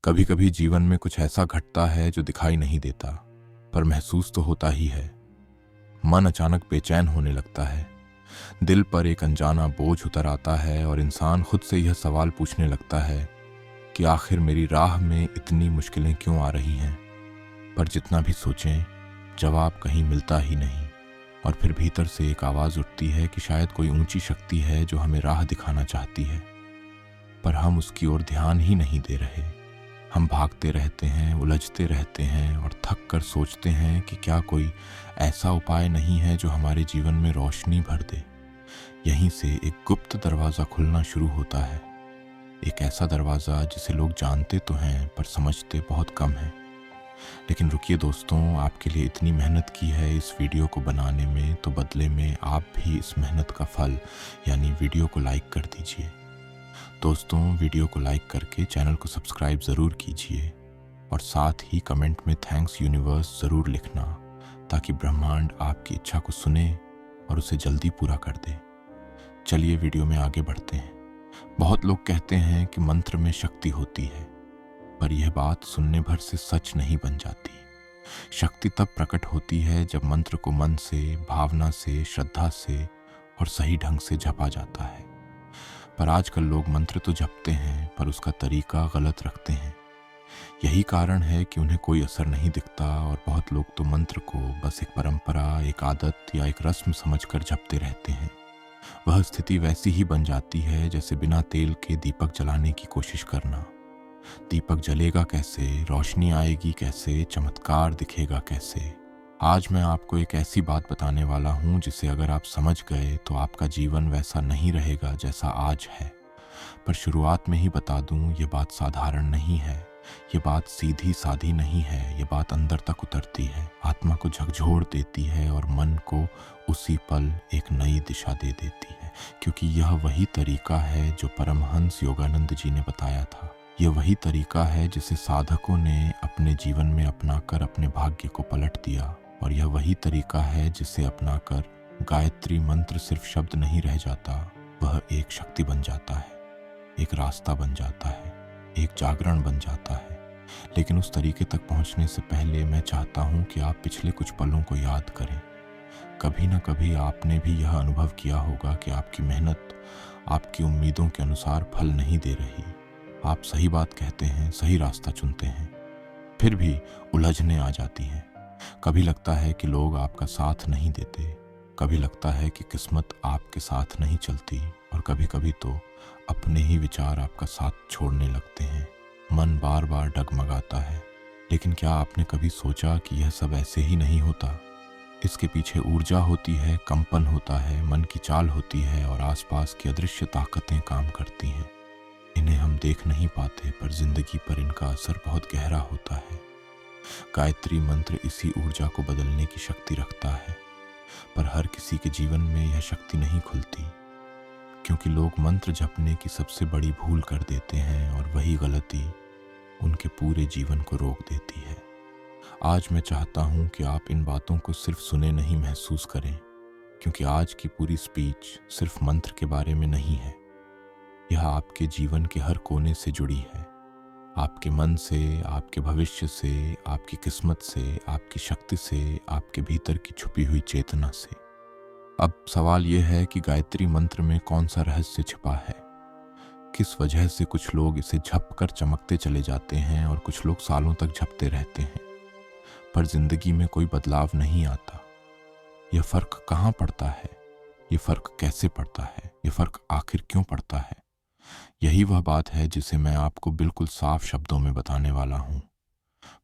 कभी कभी जीवन में कुछ ऐसा घटता है जो दिखाई नहीं देता, पर महसूस तो होता ही है। मन अचानक बेचैन होने लगता है, दिल पर एक अनजाना बोझ उतर आता है और इंसान खुद से यह सवाल पूछने लगता है कि आखिर मेरी राह में इतनी मुश्किलें क्यों आ रही हैं। पर जितना भी सोचें, जवाब कहीं मिलता ही नहीं। और फिर भीतर से एक आवाज़ उठती है कि शायद कोई ऊंची शक्ति है जो हमें राह दिखाना चाहती है, पर हम उसकी ओर ध्यान ही नहीं दे रहे। हम भागते रहते हैं, उलझते रहते हैं और थक कर सोचते हैं कि क्या कोई ऐसा उपाय नहीं है जो हमारे जीवन में रोशनी भर दे। यहीं से एक गुप्त दरवाज़ा खुलना शुरू होता है, एक ऐसा दरवाज़ा जिसे लोग जानते तो हैं पर समझते बहुत कम हैं। लेकिन रुकिए दोस्तों, आपके लिए इतनी मेहनत की है इस वीडियो को बनाने में, तो बदले में आप भी इस मेहनत का फल यानी वीडियो को लाइक कर दीजिए। दोस्तों, वीडियो को लाइक करके चैनल को सब्सक्राइब ज़रूर कीजिए और साथ ही कमेंट में थैंक्स यूनिवर्स ज़रूर लिखना, ताकि ब्रह्मांड आपकी इच्छा को सुने और उसे जल्दी पूरा कर दे। चलिए वीडियो में आगे बढ़ते हैं। बहुत लोग कहते हैं कि मंत्र में शक्ति होती है, पर यह बात सुनने भर से सच नहीं बन जाती। शक्ति तब प्रकट होती है जब मंत्र को मन से, भावना से, श्रद्धा से और सही ढंग से जपा जाता है। पर आजकल लोग मंत्र तो जपते हैं, पर उसका तरीका गलत रखते हैं। यही कारण है कि उन्हें कोई असर नहीं दिखता और बहुत लोग तो मंत्र को बस एक परंपरा, एक आदत या एक रस्म समझकर जपते रहते हैं। वह स्थिति वैसी ही बन जाती है जैसे बिना तेल के दीपक जलाने की कोशिश करना। दीपक जलेगा कैसे, रोशनी आएगी कैसे, चमत्कार दिखेगा कैसे। आज मैं आपको एक ऐसी बात बताने वाला हूँ जिसे अगर आप समझ गए तो आपका जीवन वैसा नहीं रहेगा जैसा आज है। पर शुरुआत में ही बता दूँ, ये बात साधारण नहीं है, ये बात सीधी साधी नहीं है, ये बात अंदर तक उतरती है, आत्मा को झकझोर देती है और मन को उसी पल एक नई दिशा दे देती है। क्योंकि यह वही तरीका है जो परमहंस योगानंद जी ने बताया था। यह वही तरीका है जिसे साधकों ने अपने जीवन में अपनाकर अपने भाग्य को पलट दिया। और यह वही तरीका है जिसे अपनाकर गायत्री मंत्र सिर्फ शब्द नहीं रह जाता, वह एक शक्ति बन जाता है, एक रास्ता बन जाता है, एक जागरण बन जाता है। लेकिन उस तरीके तक पहुंचने से पहले मैं चाहता हूं कि आप पिछले कुछ पलों को याद करें। कभी ना कभी आपने भी यह अनुभव किया होगा कि आपकी मेहनत आपकी उम्मीदों के अनुसार फल नहीं दे रही। आप सही बात कहते हैं, सही रास्ता चुनते हैं, फिर भी उलझने आ जाती हैं। कभी लगता है कि लोग आपका साथ नहीं देते, कभी लगता है कि किस्मत आपके साथ नहीं चलती, और कभी कभी तो अपने ही विचार आपका साथ छोड़ने लगते हैं। मन बार बार डगमगाता है। लेकिन क्या आपने कभी सोचा कि यह सब ऐसे ही नहीं होता? इसके पीछे ऊर्जा होती है, कंपन होता है, मन की चाल होती है और आसपास की अदृश्य ताकतें काम करती हैं। इन्हें हम देख नहीं पाते, पर जिंदगी पर इनका असर बहुत गहरा होता है। गायत्री मंत्र इसी ऊर्जा को बदलने की शक्ति रखता है, पर हर किसी के जीवन में यह शक्ति नहीं खुलती, क्योंकि लोग मंत्र जपने की सबसे बड़ी भूल कर देते हैं और वही गलती उनके पूरे जीवन को रोक देती है। आज मैं चाहता हूं कि आप इन बातों को सिर्फ सुने नहीं, महसूस करें, क्योंकि आज की पूरी स्पीच सिर्फ मंत्र के बारे में नहीं है। यह आपके जीवन के हर कोने से जुड़ी है, आपके मन से, आपके भविष्य से, आपकी किस्मत से, आपकी शक्ति से, आपके भीतर की छुपी हुई चेतना से। अब सवाल यह है कि गायत्री मंत्र में कौन सा रहस्य छिपा है? किस वजह से कुछ लोग इसे झप कर चमकते चले जाते हैं और कुछ लोग सालों तक झपते रहते हैं, पर जिंदगी में कोई बदलाव नहीं आता? यह फर्क कहाँ पड़ता है? यह फर्क कैसे पड़ता है? यह फर्क आखिर क्यों पड़ता है? यही वह बात है जिसे मैं आपको बिल्कुल साफ शब्दों में बताने वाला हूं।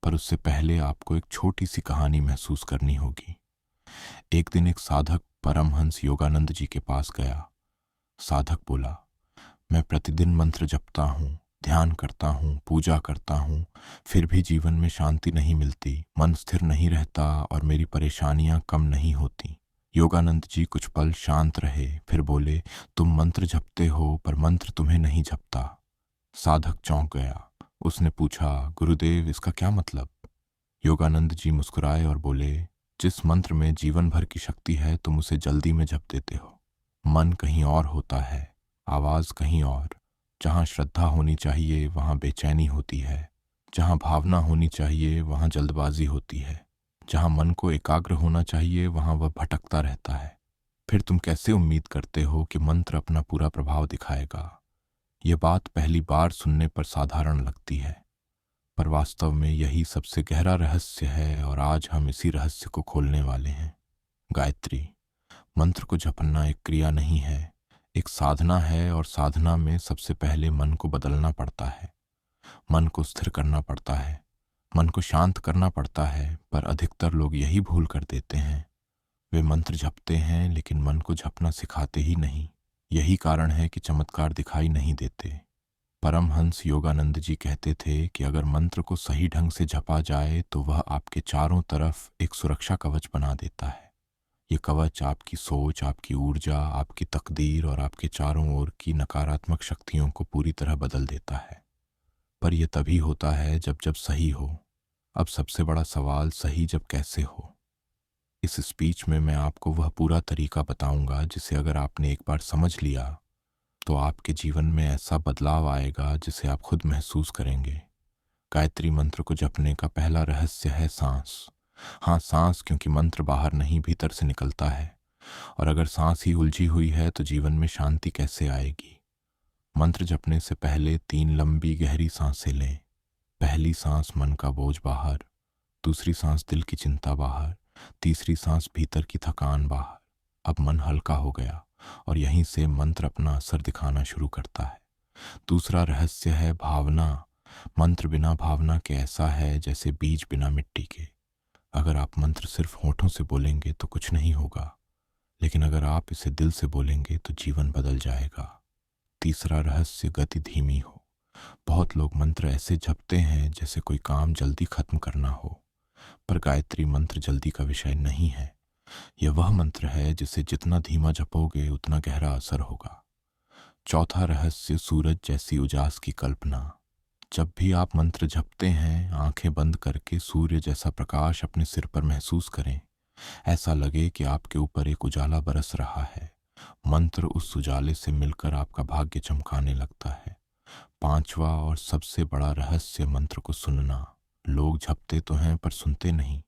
पर उससे पहले आपको एक छोटी सी कहानी महसूस करनी होगी। एक दिन एक साधक परमहंस योगानंद जी के पास गया। साधक बोला, मैं प्रतिदिन मंत्र जपता हूँ, ध्यान करता हूँ, पूजा करता हूँ, फिर भी जीवन में शांति नहीं मिलती, मन स्थिर नहीं रहता और मेरी परेशानियां कम नहीं होती। योगानंद जी कुछ पल शांत रहे, फिर बोले, तुम मंत्र जपते हो पर मंत्र तुम्हें नहीं जपता। साधक चौंक गया। उसने पूछा, गुरुदेव इसका क्या मतलब? योगानंद जी मुस्कुराए और बोले, जिस मंत्र में जीवन भर की शक्ति है तुम उसे जल्दी में जप देते हो। मन कहीं और होता है, आवाज कहीं और। जहाँ श्रद्धा होनी चाहिए वहाँ बेचैनी होती है, जहाँ भावना होनी चाहिए वहाँ जल्दबाजी होती है, जहाँ मन को एकाग्र होना चाहिए वहाँ वह भटकता रहता है। फिर तुम कैसे उम्मीद करते हो कि मंत्र अपना पूरा प्रभाव दिखाएगा? ये बात पहली बार सुनने पर साधारण लगती है, पर वास्तव में यही सबसे गहरा रहस्य है और आज हम इसी रहस्य को खोलने वाले हैं। गायत्री मंत्र को जपना एक क्रिया नहीं है, एक साधना है, और साधना में सबसे पहले मन को बदलना पड़ता है, मन को स्थिर करना पड़ता है, मन को शांत करना पड़ता है। पर अधिकतर लोग यही भूल कर देते हैं, वे मंत्र जपते हैं लेकिन मन को जपना सिखाते ही नहीं। यही कारण है कि चमत्कार दिखाई नहीं देते। परमहंस योगानंद जी कहते थे कि अगर मंत्र को सही ढंग से जपा जाए तो वह आपके चारों तरफ एक सुरक्षा कवच बना देता है। ये कवच आपकी सोच, आपकी ऊर्जा, आपकी तकदीर और आपके चारों ओर की नकारात्मक शक्तियों को पूरी तरह बदल देता है। पर यह तभी होता है जब जब सही हो। अब सबसे बड़ा सवाल, सही जब कैसे हो? इस स्पीच में मैं आपको वह पूरा तरीका बताऊंगा जिसे अगर आपने एक बार समझ लिया तो आपके जीवन में ऐसा बदलाव आएगा जिसे आप खुद महसूस करेंगे। गायत्री मंत्र को जपने का पहला रहस्य है सांस। हाँ, सांस, क्योंकि मंत्र बाहर नहीं भीतर से निकलता है, और अगर सांस ही उलझी हुई है तो जीवन में शांति कैसे आएगी? मंत्र जपने से पहले 3 लंबी गहरी सांसें लें। पहली सांस मन का बोझ बाहर, दूसरी सांस दिल की चिंता बाहर, तीसरी सांस भीतर की थकान बाहर। अब मन हल्का हो गया और यहीं से मंत्र अपना असर दिखाना शुरू करता है। दूसरा रहस्य है भावना। मंत्र बिना भावना के ऐसा है जैसे बीज बिना मिट्टी के। अगर आप मंत्र सिर्फ होठों से बोलेंगे तो कुछ नहीं होगा, लेकिन अगर आप इसे दिल से बोलेंगे तो जीवन बदल जाएगा। तीसरा रहस्य, गति धीमी हो। बहुत लोग मंत्र ऐसे जपते हैं जैसे कोई काम जल्दी खत्म करना हो, पर गायत्री मंत्र जल्दी का विषय नहीं है। यह वह मंत्र है जिसे जितना धीमा जपोगे उतना गहरा असर होगा। चौथा रहस्य, सूरज जैसी उजास की कल्पना। जब भी आप मंत्र जपते हैं, आंखें बंद करके सूर्य जैसा प्रकाश अपने सिर पर महसूस करें। ऐसा लगे कि आपके ऊपर एक उजाला बरस रहा है। मंत्र उस उजाले से मिलकर आपका भाग्य चमकाने लगता है। पांचवा और सबसे बड़ा रहस्य, मंत्र को सुनना। लोग जपते तो हैं पर सुनते नहीं।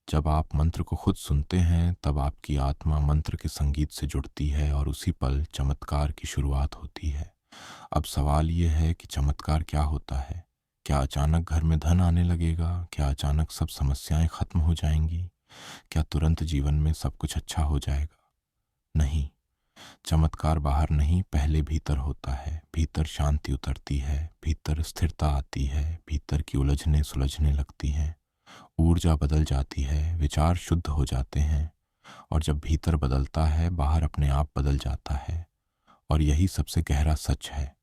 जब आप मंत्र को खुद सुनते हैं तब आपकी आत्मा मंत्र के संगीत से जुड़ती है और उसी पल चमत्कार की शुरुआत होती है। अब सवाल ये है कि चमत्कार क्या होता है? क्या अचानक घर में धन आने लगेगा? क्या अचानक सब समस्याएं खत्म हो जाएंगी? क्या तुरंत जीवन में सब कुछ अच्छा हो जाएगा? नहीं, चमत्कार बाहर नहीं, पहले भीतर होता है। भीतर शांति उतरती है, भीतर स्थिरता आती है, भीतर की उलझने सुलझने लगती हैं, ऊर्जा बदल जाती है, विचार शुद्ध हो जाते हैं, और जब भीतर बदलता है बाहर अपने आप बदल जाता है। और यही सबसे गहरा सच है।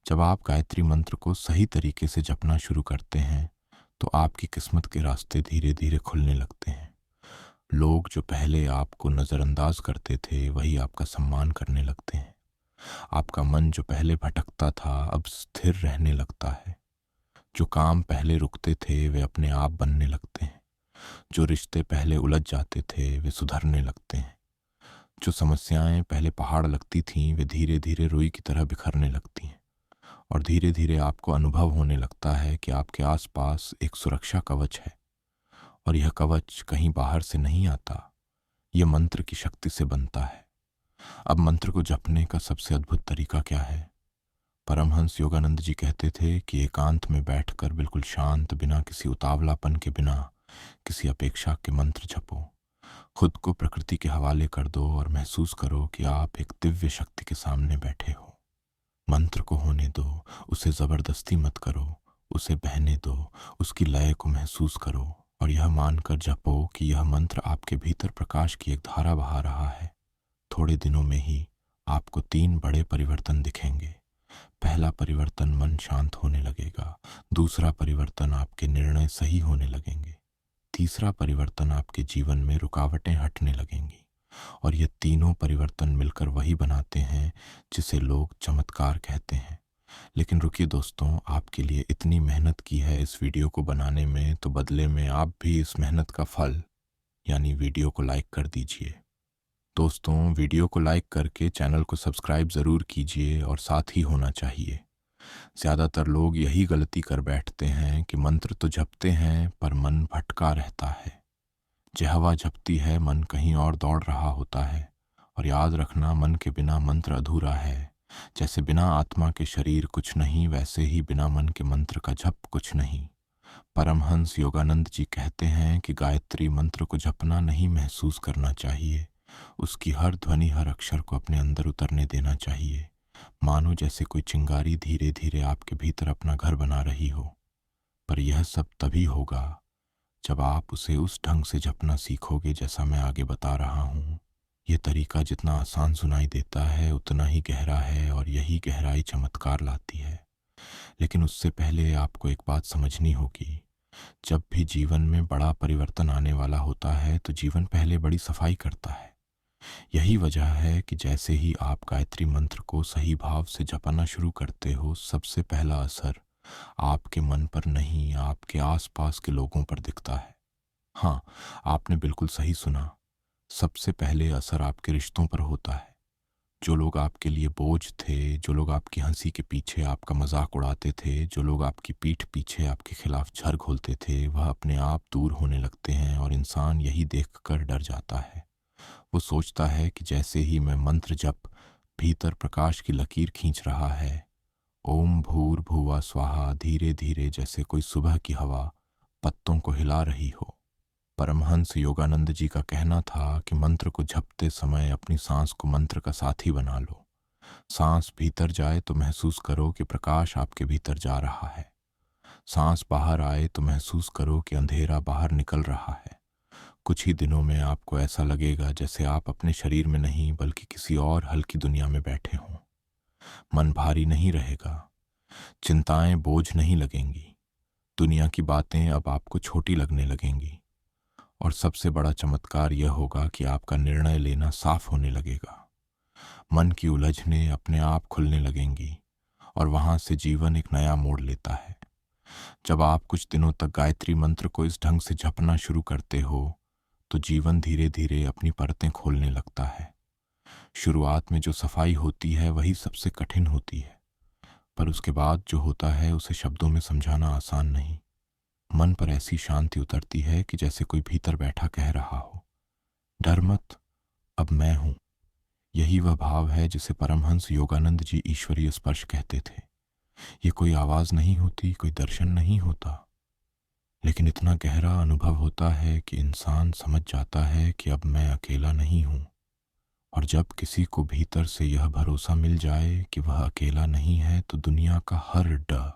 जब आप गायत्री मंत्र को सही तरीके से जपना शुरू करते हैं तो आपकी किस्मत के रास्ते धीरे धीरे खुलने लगते हैं। लोग जो पहले आपको नज़रअंदाज करते थे वही आपका सम्मान करने लगते हैं। आपका मन जो पहले भटकता था अब स्थिर रहने लगता है। जो काम पहले रुकते थे वे अपने आप बनने लगते हैं। जो रिश्ते पहले उलझ जाते थे वे सुधरने लगते हैं। जो समस्याएं पहले पहाड़ लगती थीं वे धीरे धीरे रुई की तरह बिखरने लगती हैं। और धीरे धीरे आपको अनुभव होने लगता है कि आपके आसपास एक सुरक्षा कवच है, और यह कवच कहीं बाहर से नहीं आता, यह मंत्र की शक्ति से बनता है। अब मंत्र को जपने का सबसे अद्भुत तरीका क्या है? परमहंस योगानंद जी कहते थे कि एकांत में बैठकर बिल्कुल शांत, बिना किसी उतावलापन के, बिना किसी अपेक्षा के मंत्र जपो। खुद को प्रकृति के हवाले कर दो और महसूस करो कि आप एक दिव्य शक्ति के सामने बैठे हो। मंत्र को होने दो, उसे जबरदस्ती मत करो, उसे बहने दो, उसकी लय को महसूस करो और यह मानकर जपो कि यह मंत्र आपके भीतर प्रकाश की एक धारा बहा रहा है। थोड़े दिनों में ही आपको 3 बड़े परिवर्तन दिखेंगे। पहला परिवर्तन, मन शांत होने लगेगा। दूसरा परिवर्तन, आपके निर्णय सही होने लगेंगे। तीसरा परिवर्तन, आपके जीवन में रुकावटें हटने लगेंगी। और ये तीनों परिवर्तन मिलकर वही बनाते हैं जिसे लोग चमत्कार कहते हैं। लेकिन रुकिए दोस्तों, आपके लिए इतनी मेहनत की है इस वीडियो को बनाने में, तो बदले में आप भी इस मेहनत का फल यानी वीडियो को लाइक कर दीजिए। दोस्तों, वीडियो को लाइक करके चैनल को सब्सक्राइब ज़रूर कीजिए और साथ ही होना चाहिए। ज्यादातर लोग यही गलती कर बैठते हैं कि मंत्र तो जपते हैं पर मन भटका रहता है। जिह्वा जपती है, मन कहीं और दौड़ रहा होता है। और याद रखना, मन के बिना मंत्र अधूरा है। जैसे बिना आत्मा के शरीर कुछ नहीं, वैसे ही बिना मन के मंत्र का जप कुछ नहीं। परमहंस योगानंद जी कहते हैं कि गायत्री मंत्र को जपना नहीं, महसूस करना चाहिए। उसकी हर ध्वनि, हर अक्षर को अपने अंदर उतरने देना चाहिए, मानो जैसे कोई चिंगारी धीरे धीरे आपके भीतर अपना घर बना रही हो। पर यह सब तभी होगा जब आप उसे उस ढंग से जपना सीखोगे जैसा मैं आगे बता रहा हूँ। यह तरीका जितना आसान सुनाई देता है उतना ही गहरा है, और यही गहराई चमत्कार लाती है। लेकिन उससे पहले आपको एक बात समझनी होगी। जब भी जीवन में बड़ा परिवर्तन आने वाला होता है तो जीवन पहले बड़ी सफाई करता है। यही वजह है कि जैसे ही आप गायत्री मंत्र को सही भाव से जपना शुरू करते हो, सबसे पहला असर आपके मन पर नहीं, आपके आसपास के लोगों पर दिखता है। हाँ, आपने बिल्कुल सही सुना। सबसे पहले असर आपके रिश्तों पर होता है। जो लोग आपके लिए बोझ थे, जो लोग आपकी हंसी के पीछे आपका मजाक उड़ाते थे, जो लोग आपकी पीठ पीछे आपके खिलाफ झर घोलते थे, वह अपने आप दूर होने लगते हैं। और इंसान यही देखकर डर जाता है। वो सोचता है कि जैसे ही मैं मंत्र जप भीतर प्रकाश की लकीर खींच रहा है, ओम भूर्भुवः स्वाहा, धीरे धीरे जैसे कोई सुबह की हवा पत्तों को हिला रही हो। परमहंस योगानंद जी का कहना था कि मंत्र को जपते समय अपनी सांस को मंत्र का साथी बना लो। सांस भीतर जाए तो महसूस करो कि प्रकाश आपके भीतर जा रहा है। सांस बाहर आए तो महसूस करो कि अंधेरा बाहर निकल रहा है। कुछ ही दिनों में आपको ऐसा लगेगा जैसे आप अपने शरीर में नहीं बल्कि किसी और हल्की दुनिया में बैठे हों। मन भारी नहीं रहेगा, चिंताएं बोझ नहीं लगेंगी, दुनिया की बातें अब आपको छोटी लगने लगेंगी। और सबसे बड़ा चमत्कार यह होगा कि आपका निर्णय लेना साफ होने लगेगा। मन की उलझनें अपने आप खुलने लगेंगी और वहां से जीवन एक नया मोड़ लेता है। जब आप कुछ दिनों तक गायत्री मंत्र को इस ढंग से जपना शुरू करते हो तो जीवन धीरे धीरे अपनी परतें खोलने लगता है। शुरुआत में जो सफाई होती है वही सबसे कठिन होती है, पर उसके बाद जो होता है उसे शब्दों में समझाना आसान नहीं। मन पर ऐसी शांति उतरती है कि जैसे कोई भीतर बैठा कह रहा हो, डर मत, अब मैं हूं। यही वह भाव है जिसे परमहंस योगानंद जी ईश्वरीय स्पर्श कहते थे। ये कोई आवाज नहीं होती, कोई दर्शन नहीं होता, लेकिन इतना गहरा अनुभव होता है कि इंसान समझ जाता है कि अब मैं अकेला नहीं हूं। और जब किसी को भीतर से यह भरोसा मिल जाए कि वह अकेला नहीं है तो दुनिया का हर डर,